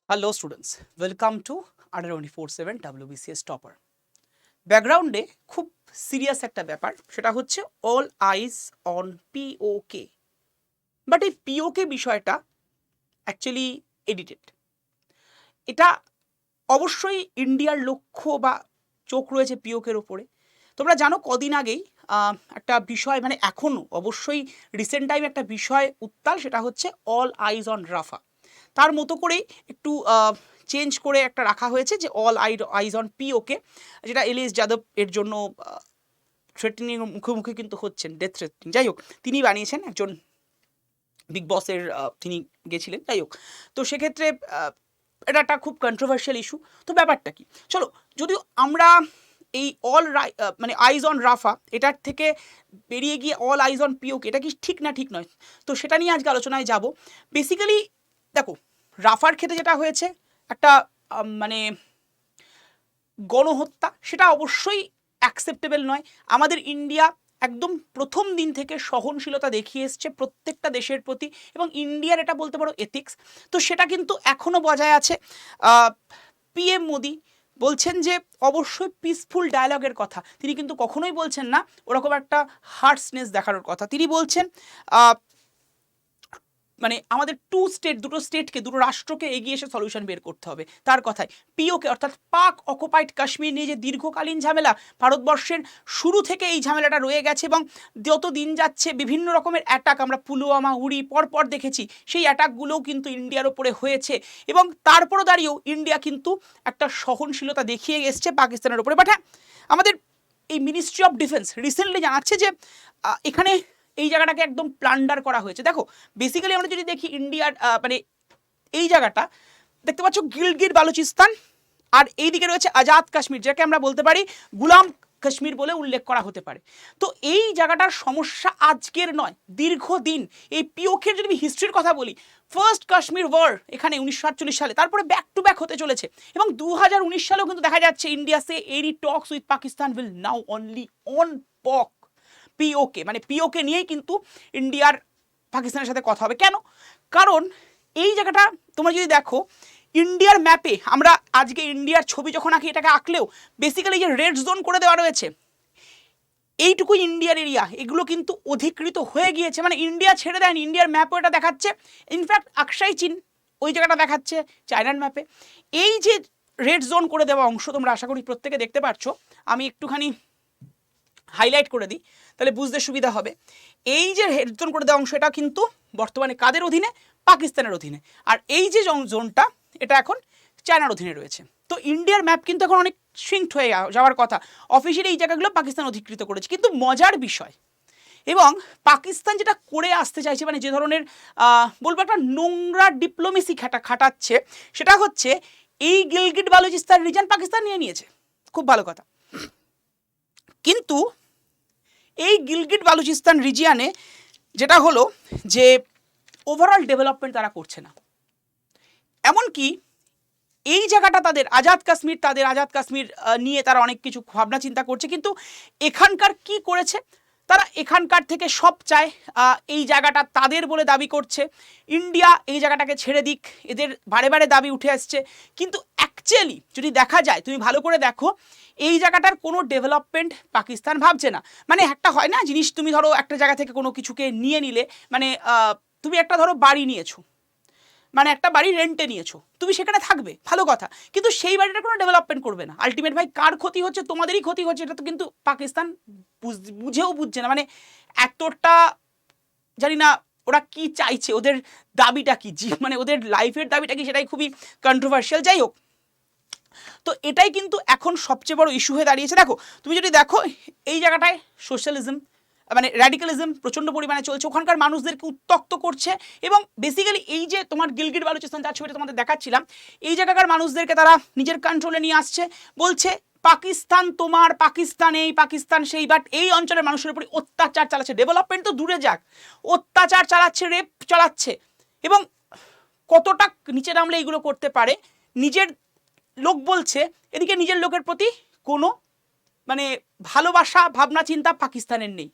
Hello students, welcome to under 24/7 WBCS topper. ব্যাকগ্রাউন্ডে খুব serious একটা ব্যাপার, সেটা হচ্ছে অল আইজ অন পিওকে। বাট এই পিওকে বিষয়টা অ্যাকচুয়ালি এডিটেড। এটা অবশ্যই ইন্ডিয়ার লক্ষ্য বা চোখ রয়েছে পিওকের ওপরে। তোমরা জানো কদিন আগেই একটা বিষয়, মানে এখনও অবশ্যই রিসেন্ট টাইম একটা বিষয় উত্তাল, সেটা হচ্ছে অল আইজ অন রাফা। তার মতো করেই একটু চেঞ্জ করে একটা রাখা হয়েছে যে অল আইজ অন পিওকে, যেটা এলিস যাদব এর জন্য থ্রেটেনিং মুখোমুখি কিন্তু হচ্ছেন, ডেথ থ্রেটেনিং। যাই হোক, তিনি বানিয়েছেন, একজন বিগ বসের তিনি গেছিলেন। যাই হোক, তো সেক্ষেত্রে এটা একটা খুব কন্ট্রোভার্সিয়াল ইস্যু। তো ব্যাপারটা কি, চলো যদিও আমরা এই মানে আইজ অন রাফা এটার থেকে বেরিয়ে গিয়ে অল আইজ অন পিওকে, এটা কি ঠিক না ঠিক নয়, তো সেটা নিয়ে আজকে আলোচনায় যাব। বেসিক্যালি দেখো, রাফার ক্ষেত্রে যেটা হয়েছে একটা মানে গণহত্যা, সেটা অবশ্যই অ্যাকসেপ্টেবল নয়। আমাদের ইন্ডিয়া একদম প্রথম দিন থেকে সহনশীলতা দেখিয়ে এসছে প্রত্যেকটা দেশের প্রতি, এবং ইন্ডিয়ার এটা বলতে পারো এথিক্স, তো সেটা কিন্তু এখনও বজায় আছে। পিএম মোদি বলছেন যে অবশ্যই পিসফুল ডায়ালগের কথা, তিনি কিন্তু কখনোই বলছেন না ওরকম একটা হার্শনেস দেখানোর কথা। তিনি বলছেন মানে আমাদের দুটো স্টেটকে, দুটো রাষ্ট্রকে এগিয়ে এসে সলিউশন বের করতে হবে। তার কথায় পিওকে অর্থাৎ পাক অকুপাইড কাশ্মীর নিয়ে যে দীর্ঘকালীন ঝামেলা, ভারতবর্ষের শুরু থেকে এই ঝামেলাটা রয়ে গেছে, এবং যত দিন যাচ্ছে বিভিন্ন রকমের অ্যাটাক, আমরা পুলওয়ামা, উড়ি পরপর দেখেছি, সেই অ্যাটাকগুলোও কিন্তু ইন্ডিয়ার ওপরে হয়েছে, এবং তারপরও দাঁড়িয়েও ইন্ডিয়া কিন্তু একটা সহনশীলতা দেখিয়ে এসছে পাকিস্তানের ওপরে। বাট হ্যাঁ, আমাদের এই মিনিস্ট্রি অফ ডিফেন্স রিসেন্টলি জানাচ্ছে যে এখানে এই জায়গাটাকে একদম প্লান্ডার করা হয়েছে। দেখো বেসিক্যালি আমরা যদি দেখি ইন্ডিয়ার মানে এই জায়গাটা দেখতে পাচ্ছ গিলগিট বালুচিস্তান, আর এইদিকে রয়েছে আজাদ কাশ্মীর, যাকে আমরা বলতে পারি গুলাম কাশ্মীর বলে উল্লেখ করা হতে পারে। তো এই জায়গাটার সমস্যা আজকের নয়, দীর্ঘদিন। এই পিওকের যদি আমি হিস্ট্রির কথা বলি, ফার্স্ট কাশ্মীর ওয়ার এখানে 1948 সালে, তারপরে ব্যাক টু ব্যাক হতে চলেছে, এবং 2019 সালেও কিন্তু দেখা যাচ্ছে India say any Tux with Pakistan will now only on পক পিওকে, মানে পিওকে নিয়েই কিন্তু ইন্ডিয়ার পাকিস্তানের সাথে কথা হবে। কেন? কারণ এই জায়গাটা তোমরা যদি দেখো ইন্ডিয়ার ম্যাপে, আমরা আজকে ইন্ডিয়ার ছবি যখন আঁকি, এটাকে আঁকলেও বেসিক্যালি যে রেড জোন করে দেওয়া রয়েছে, এইটুকু ইন্ডিয়ার এরিয়া, এগুলো কিন্তু অধিকৃত হয়ে গিয়েছে, মানে ইন্ডিয়া ছেড়ে দেয়নি, ইন্ডিয়ার ম্যাপও এটা দেখাচ্ছে। ইনফ্যাক্ট আকসাই চীন ওই জায়গাটা দেখাচ্ছে চায়নার ম্যাপে। এই যে রেড জোন করে দেওয়া অংশ, তোমরা আশা করি প্রত্যেকে দেখতে পাচ্ছ, আমি একটুখানি হাইলাইট করে দিই, তাহলে বুঝতে সুবিধা হবে। এই যে রেড জোন করে দেওয়া অংশ, এটা কিন্তু বর্তমানে কাদের অধীনে? পাকিস্তানের অধীনে। আর এই যে জোনটা, এটা এখন চায়নার অধীনে রয়েছে। তো ইন্ডিয়ার ম্যাপ কিন্তু এখন অনেক শিঙ্কড হয়ে যাওয়ার কথা। অফিসিয়ালি এই জায়গাগুলো পাকিস্তান অধিকৃত করেছে, কিন্তু মজার বিষয়, এবং পাকিস্তান যেটা করে আসতে চাইছে, মানে যে ধরনের বলবো একটা নোংরা ডিপ্লোমেসি খাটাচ্ছে, সেটা হচ্ছে এই গিলগিট বালুচিস্তান রিজন পাকিস্তান নিয়ে নিয়েছে, খুব ভালো কথা, কিন্তু এই গিলগিট বালুচিস্তান রিজিয়ানে যেটা হলো যে ওভারঅল ডেভেলপমেন্ট তারা করছে না। এমনকি এই জায়গাটা তাদের আজাদ কাশ্মীর নিয়ে তারা অনেক কিছু ভাবনা চিন্তা করছে, কিন্তু এখানকার কি করেছে, তারা এখানকার থেকে সব চায়, এই জায়গাটা তাদের বলে দাবি করছে। ইন্ডিয়া এই জায়গাটাকে ছেড়ে দিক, এদের বারে বারে দাবি উঠে আসছে, কিন্তু অ্যাকচুয়ালি যদি দেখা যায়, তুমি ভালো করে দেখো, এই জায়গাটার কোনো ডেভেলপমেন্ট পাকিস্তান ভাবছে না। মানে একটা হয় না জিনিস, তুমি ধরো একটা জায়গা থেকে কোনো কিছুকে নিয়ে নিলে, মানে তুমি একটা ধরো বাড়ি নিয়েছো, মানে একটা বাড়ি রেন্টে নিয়েছো, তুমি সেখানে থাকবে, ভালো কথা, কিন্তু সেই বাড়িটা কোনো ডেভেলপমেন্ট করবে না। আলটিমেট ভাই কার ক্ষতি হচ্ছে? তোমাদেরই ক্ষতি হচ্ছে। এটা তো কিন্তু পাকিস্তান বুঝেও বুঝছে না, মানে এতটা জানি না ওরা কি চাইছে, ওদের দাবিটা কি, মানে ওদের লাইফের দাবিটা কি, সেটাই খুবই কন্ট্রোভার্সিয়াল। যাই হোক, তো এটাই কিন্তু এখন সবচেয়ে বড় ইস্যু হয়ে দাঁড়িয়েছে। দেখো তুমি যদি দেখো এই জায়গাটায় সোশ্যালিজম, মানে র্যাডিক্যালিজম প্রচণ্ড পরিমাণে চলছে, ওখানকার মানুষদেরকে উত্তক্ত করছে, এবং বেসিক্যালি এই যে তোমার গিলগিট বালুচিস্তান যার ছবিটা তোমাদের দেখাচ্ছিলাম, এই জায়গাকার মানুষদেরকে তারা নিজের কন্ট্রোলে নিয়ে আসছে, বলছে পাকিস্তান তোমার, পাকিস্তান এই, পাকিস্তান সেই, বাট এই অঞ্চলের মানুষের উপরে অত্যাচার চালাচ্ছে। ডেভেলপমেন্ট তো দূরে যাক, অত্যাচার চালাচ্ছে, রেপ চালাচ্ছে, এবং কতটা নিচে নামলে এইগুলো করতে পারে। নিজের লোক বলছে, এদিকে নিজের লোকের প্রতি কোনো মানে ভালোবাসা ভাবনা চিন্তা পাকিস্তানের নেই।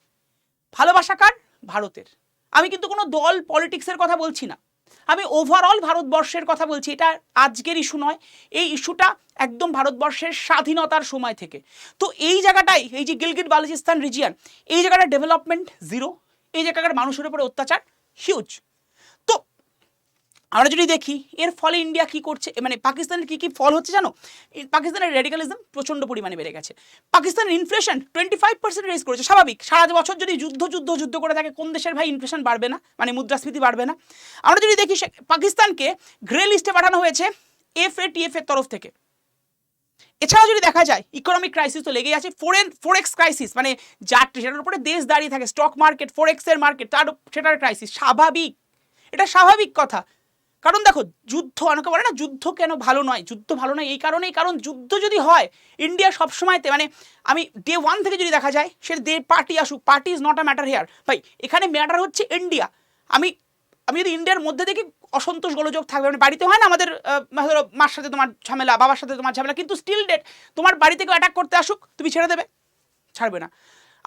ভালোবাসা কার? ভারতের। আমি কিন্তু কোনো দল পলিটিক্সের কথা বলছি না, আমি ওভারঅল ভারতবর্ষের কথা বলছি, এটা আজকের ইস্যু নয়, এই ইস্যুটা একদম ভারতবর্ষের স্বাধীনতার সময় থেকে। তো এই জায়গাটাই, এই যে গিলগিট বালুচিস্তান রিজিয়ন, এই জায়গাটা ডেভেলপমেন্ট জিরো, এই জায়গাটার মানুষের উপরে অত্যাচার হিউজ। তো আমরা যদি দেখি এর ফলে ইন্ডিয়া কি করছে, মানে পাকিস্তানের কি কি ফল হচ্ছে জানো? পাকিস্তানের রেডিকালিজম প্রচণ্ড পরিমাণে বেড়ে গেছে। পাকিস্তানের ইনফ্লেশন 25% রেজ করেছে, স্বাভাবিক। সারা বছর যদি যুদ্ধ করে থাকে, কোন দেশের ভাই ইনফ্লেশন বাড়বে না, মানে মুদ্রাস্ফীতি বাড়বে না? আমরা যদি দেখি পাকিস্তানকে গ্রে লিস্টে পাঠানো হয়েছে FATF এর তরফ থেকে। এছাড়াও যদি দেখা যায় ইকোনমিক ক্রাইসিস তো লেগেই আছে, ফরেক্স ক্রাইসিস, মানে সেটার উপরে দেশ দাঁড়িয়ে থাকে, স্টক মার্কেট, ফরেক্সের মার্কেট, সেটার ক্রাইসিস স্বাভাবিক, এটা স্বাভাবিক কথা। কারণ দেখো যুদ্ধ, অনেকে বলে না যুদ্ধ কেন ভালো নয়, যুদ্ধ ভালো নয় এই কারণেই, কারণ যুদ্ধ যদি হয় ইন্ডিয়া সবসময়তে, মানে আমি ডে 1 থেকে যদি দেখা যায়, সে পার্টি আসুক, party is not a matter here ভাই, এখানে ম্যাটার হচ্ছে ইন্ডিয়া। আমি যদি ইন্ডিয়ার মধ্যে দেখি অসন্তোষ গোলযোগ থাকবে, মানে বাড়িতে হয় না আমাদের, মার সাথে তোমার ঝামেলা, বাবার সাথে তোমার ঝামেলা, কিন্তু স্টিল ডেট তোমার বাড়ি থেকে অ্যাটাক করতে আসুক, তুমি ছেড়ে দেবে? ছাড়বে না।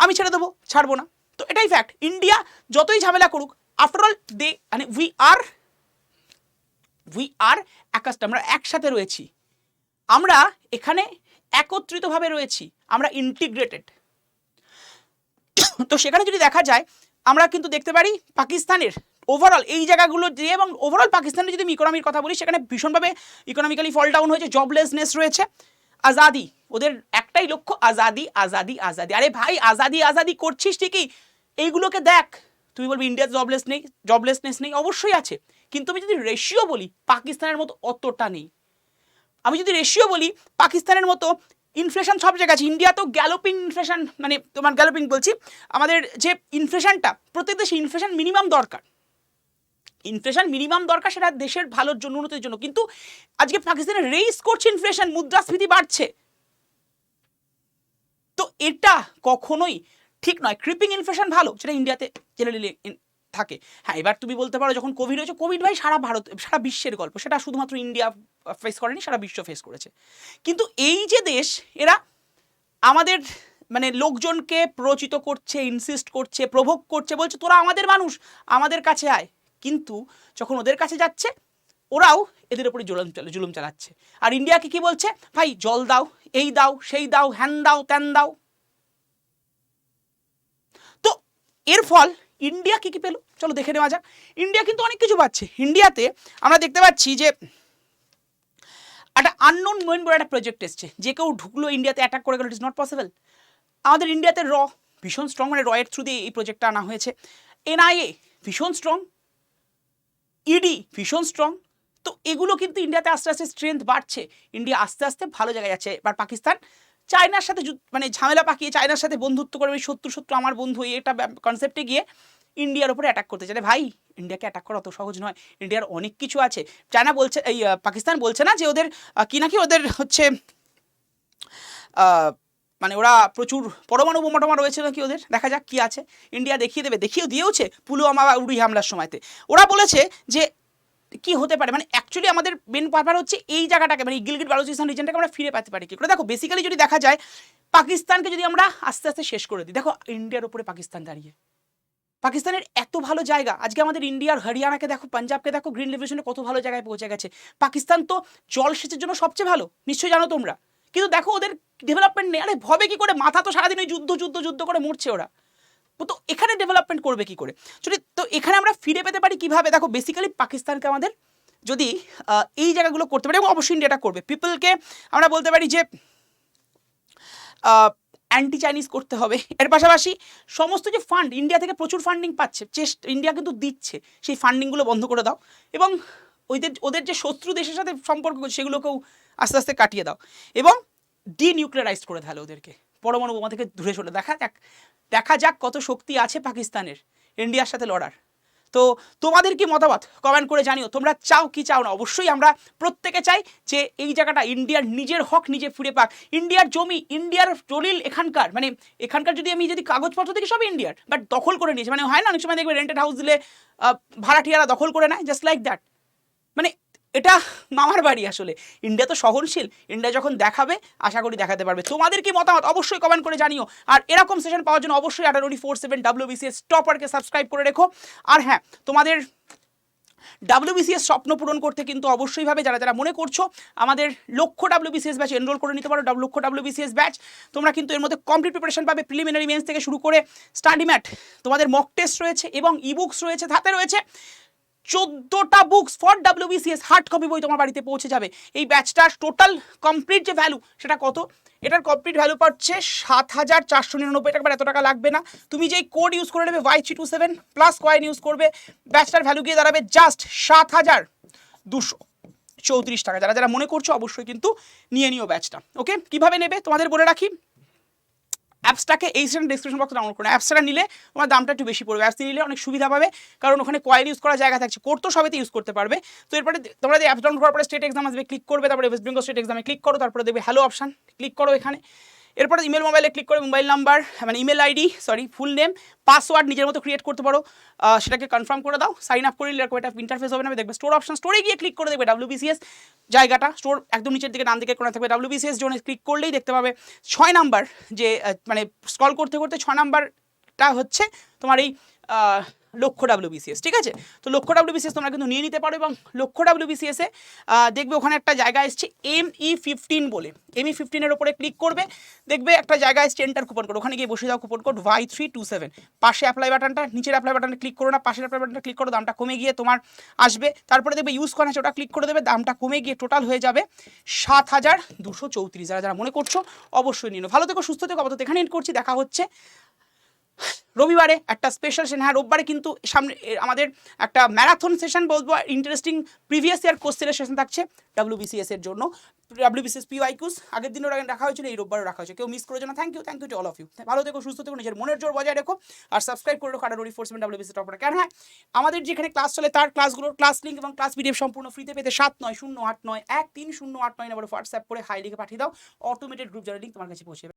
আমি ছেড়ে দেবো? ছাড়বো না। তো এটাই ফ্যাক্ট। ইন্ডিয়া যতই ঝামেলা করুক, আফটার অল দে, মানে উই আর অ্যাকাস্টম, আমরা একসাথে রয়েছি, আমরা এখানে একত্রিতভাবে রয়েছি, আমরা ইন্টিগ্রেটেড। তো সেখানে যদি দেখা যায়, আমরা কিন্তু দেখতে পারি পাকিস্তানের ওভারঅল এই জায়গাগুলো যে, এবং ওভারঅল পাকিস্তানের যদি আমি ইকোনমির কথা বলি, সেখানে ভীষণভাবে ইকোনমিক্যালি ফল ডাউন হয়েছে, জবলেসনেস রয়েছে। আজাদি, ওদের একটাই লক্ষ্য, আজাদি আজাদি আজাদি। আরে ভাই আজাদি আজাদি করছিস ঠিকই, এইগুলোকে দেখ। তুমি বলবি ইন্ডিয়ার জবলেসনেস নেই, অবশ্যই আছে, কিন্তু আমি যদি রেশিও বলি পাকিস্তানের মতো অতটা নেই। আমি যদি রেশিও বলি পাকিস্তানের মতো ইনফ্লেশন সব জায়গায় আছে, ইন্ডিয়া তো গ্যালোপিং ইনফ্লেশন, মানে তোমার গ্যালোপিং বলছি, আমাদের যে ইনফ্লেশনটা, প্রত্যেক দেশে ইনফ্লেশন মিনিমাম দরকার, সেটা দেশের ভালোর জন্য, উন্নতির জন্য। কিন্তু আজকে পাকিস্তানে রেইজ করছে ইনফ্লেশন, মুদ্রাস্ফীতি বাড়ছে, তো এটা কখনোই ঠিক নয়। ক্রিপিং ইনফ্লেশন ভালো, যেটা ইন্ডিয়াতে জেনারেলি থাকে। হ্যাঁ, এবার তুমি বলতে পারো যখন কোভিড হয়েছে, কোভিড ভাই সারা বিশ্বের গল্প, সেটা শুধুমাত্র ইন্ডিয়া ফেস করেনি, সারা বিশ্ব ফেস করেছে। কিন্তু এই যে দেশ, এরা আমাদের মানে লোকজনকে প্ররোচিত করছে, ইনসিস্ট করছে, প্রভোগ করছে, বলছে তোরা আমাদের মানুষ, আমাদের কাছে আয়। কিন্তু যখন ওদের কাছে যাচ্ছে, ওরাও এদের উপরে জুলুম চালাচ্ছে। আর ইন্ডিয়াকে কি বলছে, ভাই জল দাও, এই দাও, সেই দাও, হ্যান দাও, ত্যান দাও। তো এর ফল ইন্ডিয়া কি কি পেল, চলো দেখে নেওয়া যাক। ইন্ডিয়া কিন্তু অনেক কিছু পাচ্ছে। ইন্ডিয়াতে আমরা দেখতে পাচ্ছি যে একটা আননোন মেইন বলে একটা প্রজেক্ট এসছে, যে কেউ ঢুকলো ইন্ডিয়াতে অ্যাটাক করে গেল, ইট ইজ নট পসিবল। আমাদের ইন্ডিয়াতে ভীষণ স্ট্রং, মানে এর থ্রু দিয়ে এই প্রজেক্টটা আনা হয়েছে। NIA ভীষণ স্ট্রং, ED ভীষণ স্ট্রং। তো এগুলো কিন্তু ইন্ডিয়াতে আস্তে আস্তে স্ট্রেংথ বাড়ছে, ইন্ডিয়া আস্তে আস্তে ভালো জায়গায় যাচ্ছে। এবার পাকিস্তান চায়নার সাথে মানে ঝামেলা পাকিয়ে চায়নার সাথে বন্ধুত্ব করবে, শত্রু আমার বন্ধু, এটা কনসেপ্টে গিয়ে ইন্ডিয়ার উপরে অ্যাটাক করতে চায়। ভাই ইন্ডিয়াকে অ্যাটাক করা অত সহজ নয়, ইন্ডিয়ার অনেক কিছু আছে। চায়না বলছে, এই পাকিস্তান বলছে না যে ওদের কি নাকি ওদের হচ্ছে মানে ওরা প্রচুর পরমাণু বোমা রয়েছে নাকি ওদের, দেখা যাক কি আছে। ইন্ডিয়া দেখিয়ে দিয়েওছে পুলওয়ামা বা উড়ি হামলার সময়তে। ওরা বলেছে যে কি হতে পারে, মানে অ্যাকচুয়ালি আমাদের মেন পারপাস হচ্ছে এই জায়গাটাকে, মানে গিলগিট বালুচিস্তান রিজনটাকে আমরা ফিরে পেতে পারি কি করে। দেখো বেসিক্যালি যদি দেখা যায়, পাকিস্তানকে যদি আমরা আস্তে আস্তে শেষ করে দিই, দেখো ইন্ডিয়ার উপরে পাকিস্তান দাঁড়িয়ে, পাকিস্তানের এত ভালো জায়গা, আজকে আমাদের ইন্ডিয়ার হরিয়ানাকে দেখো, পাঞ্জাবকে দেখো, গ্রিন রেভলিউশনে কত ভালো জায়গায় পৌঁছে গেছে। পাকিস্তান তো জলসেচের জন্য সবচেয়ে ভালো, নিশ্চয়ই জানো তোমরা, কিন্তু দেখো ওদের ডেভেলপমেন্ট নেই। আরে হবে কি করে, মাথা তো সারাদিন ওই যুদ্ধ করে মরছে ওরা, তো এখানে ডেভেলপমেন্ট করবে কি করে। তো এখানে আমরা ফিরে পেতে পারি কিভাবে, দেখো বেসিক্যালি পাকিস্তানকে আমাদের যদি এই জায়গাগুলো করতে পারি, এবং অবশ্যই ইন্ডিয়াটা করবে, পিপলকে আমরা বলতে পারি যে অ্যান্টি চাইনিজ করতে হবে। এর পাশাপাশি সমস্ত যে ফান্ড ইন্ডিয়া থেকে প্রচুর ফান্ডিং পাচ্ছে, ইন্ডিয়া কিন্তু দিচ্ছে, সেই ফান্ডিংগুলো বন্ধ করে দাও, এবং ওদের যে শত্রু দেশের সাথে সম্পর্ক সেগুলোকেও আস্তে আস্তে কাটিয়ে দাও, এবং ডিনিউক্লিয়ারাইজ করে তাহলে ওদেরকে পরমাণু বোমা থেকে দূরে চলে। দেখা যাক কত শক্তি আছে পাকিস্তানের ইন্ডিয়ার সাথে লড়ার। তো তোমাদের কি মতামত কমেন্ট করে জানিও, তোমরা চাও কি চাও না। অবশ্যই আমরা প্রত্যেকে চাই যে এই জায়গাটা ইন্ডিয়ার নিজের হক নিজে ফিরে পাক, ইন্ডিয়ার জমি, ইন্ডিয়ার দলিল, এখানকার যদি কাগজপত্র দেখি সব ইন্ডিয়ার, বাট দখল করে নিয়েছে। মানে হয় না অনেক সময় দেখবে রেন্টেড হাউস দিলে ভাড়াটিয়ারা দখল করে নেয়, জাস্ট লাইক দ্যাট। মানে এটা মামার বাড়ি। আসলে ইন্ডিয়া তো সহনশীল, ইন্ডিয়া যখন দেখাবে আশা করি দেখাতে পারবে। তোমাদের কি মতামত অবশ্যই কমেন্ট করে জানিও। আর এরকম সেশন পাওয়ার জন্য অবশ্যই 1847 WBCS টপারকে সাবস্ক্রাইব করে রেখো। আর হ্যাঁ, তোমাদের WBCS স্বপ্ন পূরণ করতে কিন্তু অবশ্যই ভাবে যারা যারা মনে করছো আমাদের লক্ষ্য WBCS ব্যাচ এনরোল করে নিতে পারো। লক্ষ্য WBCS ব্যাচ তোমরা কিন্তু এর মধ্যে কমপ্লিট প্রিপারেশন পাবে, প্রিলিমিনারি মেন্স থেকে শুরু করে স্টাডি ম্যাট, তোমাদের মক টেস্ট রয়েছে এবং ইবুকস রয়েছে, হাতে রয়েছে 14টা books for WBCS hard copy বই তোমার বাড়িতে পৌঁছে যাবে। এই ব্যাচটার টোটাল কমপ্লিট যে ভ্যালু সেটা কত, এটার কমপ্লিট ভ্যালু পাচ্ছে 7,499 টাকা, এত টাকা লাগবে না। তুমি যেই কোড ইউজ করে নেবে Y327 প্লাস কয়েন ইউজ করবে, ব্যাচটার ভ্যালু গিয়ে দাঁড়াবে জাস্ট 7,234 টাকা। যারা যারা মনে করছো অবশ্যই কিন্তু নিয়ে নিও ব্যাচটা। ওকে, কিভাবে নেবে তোমাদের বলে রাখি, অ্যাপসটাকে এই সেশন ডিসক্রিপশন বক্সে ডাউনলোড করো। অ্যাপসটা নিলে তোমার দামটা একটু বেশি পড়বে, অ্যাপস নিলে অনেক সুবিধা পাবে কারণ ওখানে কয়েন ইউজ করার জায়গা থাকছে, কোড তো সবেতে ইউজ করতে পারবে। তো এরপরে তোমরা যে অ্যাপস ডাউনলোড করার পরে স্টেট এক্সাম আসবে, ক্লিক করবে, তারপরে ওয়েস্ট বেঙ্গল স্টেট এক্সামে ক্লিক করো, তারপরে দেখবে হ্যালো অপশান, ক্লিক করো এখানে। এরপরে ইমেল মোবাইলে ক্লিক করে মোবাইল নাম্বার মানে email ID full name password নিজের মতো ক্রিয়েট করতে পারো, সেটাকে কনফার্ম করে দাও, সাইন আপ করে নিলে এরকম একটা ইন্টারফেস হবে না, দেখবে স্টোর অপশন, স্টোরে গিয়ে ক্লিক করে দেখবে WBCS জায়গাটা, স্টোর একদম নিচের দিকে ডান দিকে কোণা থাকবে WBCS জোনে ক্লিক করলেই দেখতে পাবে 6 নাম্বার যে মানে স্ক্রল করতে করতে 6 নাম্বারটা হচ্ছে তোমার এই লক্ষ্য WBCS, ঠিক আছে। তো লক্ষ্য WBCS তোমরা কিন্তু নিয়ে নিতে পারো এবং লক্ষ্য WBCS এ দেখবে ওখানে একটা জায়গা এসছে ME15 বলে, ME15 এর উপরে ক্লিক করবে, দেখবে একটা জায়গা এসছে এন্টার কুপন কোড, ওখানে গিয়ে বসে দাও কুপন কোড Y327, পাশে অ্যাপ্লাই বাটনটা, নিচের অ্যাপ্লাই বাটনে ক্লিক করো না, পাশের অ্যাপ্লাই বাটনটা ক্লিক করো, দামটা কমে গিয়ে তোমার আসবে, তারপরে দেখবে ইউজ করা আছে ওটা ক্লিক করে দেবে, দামটা কমে গিয়ে টোটাল হয়ে যাবে 7,234। যারা যারা মনে করছো অবশ্যই নিও। ভালো থেকো, সুস্থ থেকো, আপাতত এখানে এন্ড করছি, দেখা হচ্ছে রবিবারে একটা স্পেশাল সেশন। হ্যাঁ, রোববারে কিন্তু সামনে আমাদের একটা ম্যারাথন সেশন বলবো, ইন্টারেস্টিং প্রিভিয়াস ইয়ার কোশ্চেনের সেশন থাকছে WBCS এর জন্য, WBCS PYQs আগের দিনও রাখা হয়েছিল, এই রোববারও রাখা হয়েছে, কেউ মিস করে না। Thank you to all of you. ভালো থেকো, সুস্থ থেকো, নিজের মনের জোর বজায় রেখো আর সাবস্ক্রাইব করে রাখো আডার রিফোর্সমেন্ট WBCS টপার। কারণ হ্যাঁ, আমাদের যেখানে ক্লাস চলে তার ক্লাসগুলোর ক্লাস লিঙ্ক এবং ক্লাস PDF সম্পূর্ণ ফ্রিতে পেতে 7908913089 নাম্বারে হোয়াটসঅ্যাপ করে হাই লিখে পাঠিয়ে দাও, অটোমেটেড গ্রুপ জয়ের লিঙ্ক তোমার কাছে পৌঁছে যাবে।